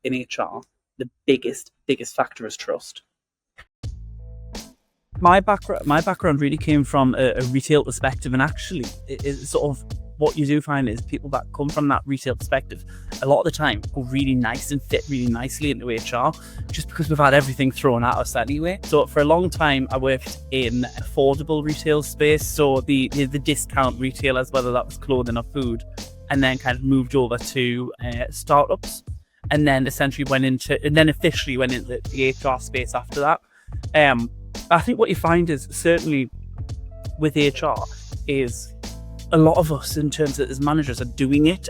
in HR, the biggest factor is trust. My background really came from a retail perspective, and actually, it's sort of what you do find is people that come from that retail perspective, a lot of the time, go really nice and fit really nicely into HR, just because we've had everything thrown at us anyway. So for a long time, I worked in affordable retail space, so the discount retailers, whether that was clothing or food, and then kind of moved over to startups, and then officially went into the HR space after that. I think what you find is, certainly with HR, is a lot of us, in terms of as managers, are doing it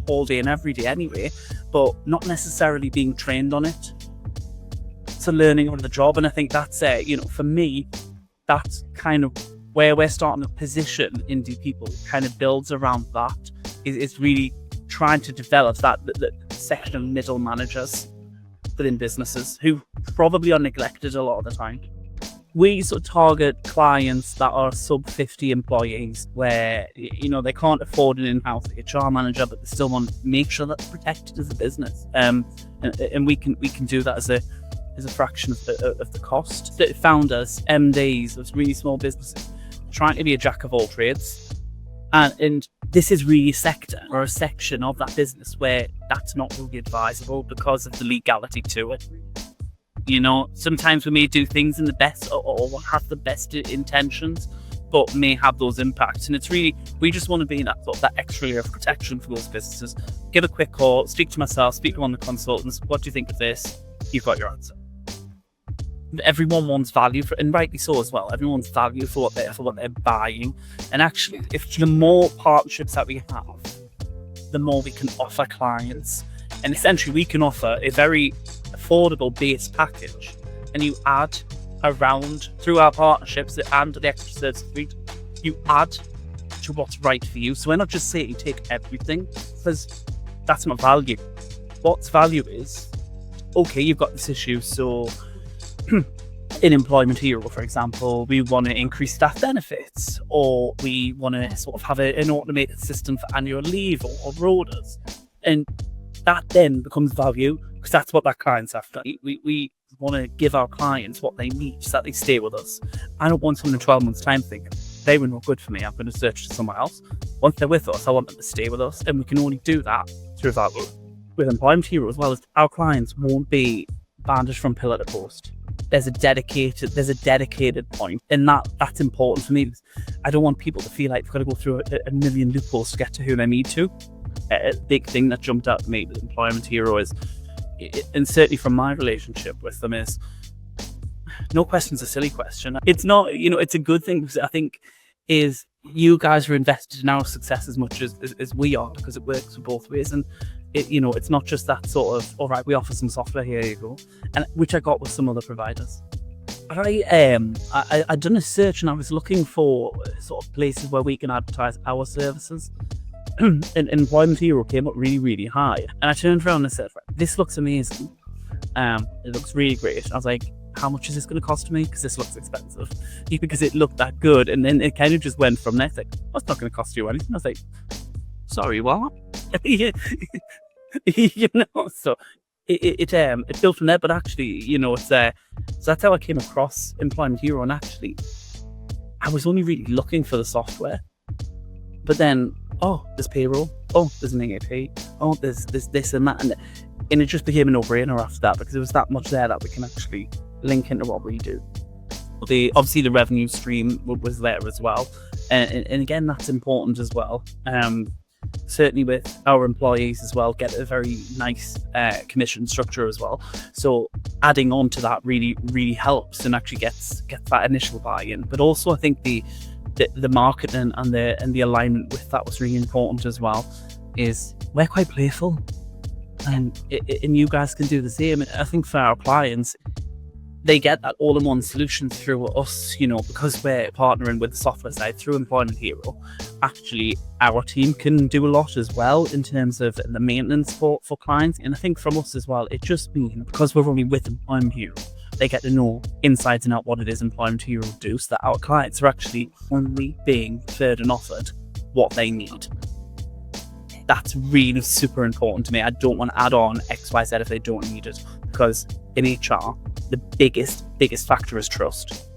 all day and every day anyway, but not necessarily being trained on it. So learning on the job, and I think that's for me, that's kind of where we're starting to position Indie People. Kind of builds around that. Is really trying to develop that section of middle managers within businesses who probably are neglected a lot of the time. We sort of target clients that are sub 50 employees, where they can't afford an in-house HR manager, but they still want to make sure that's protected as a business. And we can do that as a fraction of the cost. The founders, MDs of really small businesses, trying to be a jack of all trades, and this is really a sector or a section of that business where that's not really advisable because of the legality to it. Sometimes we may do things in the best or have the best intentions, but may have those impacts. And it's really, we just want to be that extra layer of protection for those businesses. Give a quick call, speak to myself, speak to one of the consultants. What do you think of this? You've got your answer. Everyone wants value and rightly so as well. Everyone's value for what they're buying. And actually, if the more partnerships that we have, the more we can offer clients. And essentially, we can offer a very affordable base package, and you add around through our partnerships and the extra service suite, you add to what's right for you. So we're not just saying take everything, because that's not value. What's value is, okay, you've got this issue, so in Employment Hero, for example, we want to increase staff benefits, or we want to sort of have an automated system for annual leave or rotas, and that then becomes value, because that's what that client's after. We want to give our clients what they need so that they stay with us. I don't want someone in 12 months' time thinking, they were not good for me, I'm going to search somewhere else. Once they're with us, I want them to stay with us, and we can only do that through value. With Employment Hero as well, as our clients won't be bandaged from pillar to post. There's a dedicated point, and that's important for me. I don't want people to feel like they've got to go through a million loopholes to get to who they need to. A big thing that jumped out to me with Employment Hero is, and certainly from my relationship with them, is no question's a silly question. It's not, it's a good thing, because I think is you guys are invested in our success as much as we are, because it works for both ways. And it's not just that sort of, all right, we offer some software, here you go, and which I got with some other providers. I'd done a search, and I was looking for sort of places where we can advertise our services. And Employment Hero came up really, really high. And I turned around and said, this looks amazing. It looks really great. I was like, how much is this going to cost me? Because this looks expensive. Because it looked that good. And then it kind of just went from there. It's like, oh, it's not going to cost you anything. I was like, sorry, what? So it built from there. But actually, it's so that's how I came across Employment Hero. And actually, I was only really looking for the software. But then, there's payroll. There's an EAP. There's this and that. And it just became a no-brainer after that, because there was that much there that we can actually link into what we do. Obviously, the revenue stream was there as well. And again, that's important as well. Certainly with our employees as well, get a very nice commission structure as well. So adding on to that really, really helps and actually gets that initial buy-in. But also, I think the marketing and the alignment with that was really important as well. Is we're quite playful, and you guys can do the same. I think for our clients, they get that all-in-one solution through us, because we're partnering with the software side through Employment Hero. Actually, our team can do a lot as well in terms of the maintenance for clients. And I think from us as well, it just means, because we're only with Employment Hero, they get to know insides and out what it is Employment Hero do, so that our clients are actually only being referred and offered what they need. That's really super important to me. I don't want to add on XYZ if they don't need it, because in HR, the biggest factor is trust.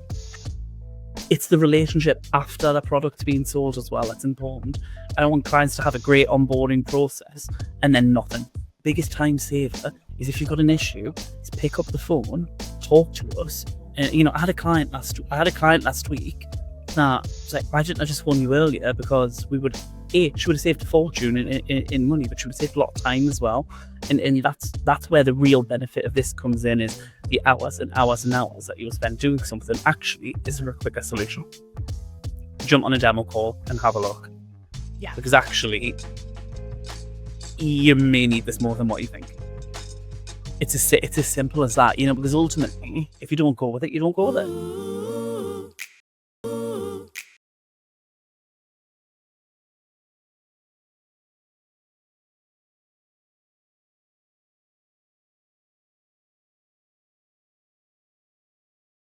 It's the relationship after the product's being sold as well. That's important. I don't want clients to have a great onboarding process and then nothing. Biggest time saver is if you've got an issue, is pick up the phone, talk to us. And I had a client last week that was like, why didn't I just phone you earlier? Because she would have saved a fortune in money, but she would have saved a lot of time as well. And that's where the real benefit of this comes in, is the hours and hours and hours that you'll spend doing something actually is a quicker solution. Jump on a demo call and have a look. Yeah. Because actually, you may need this more than what you think. It's as simple as that, because ultimately, if you don't go with it, you don't go with it.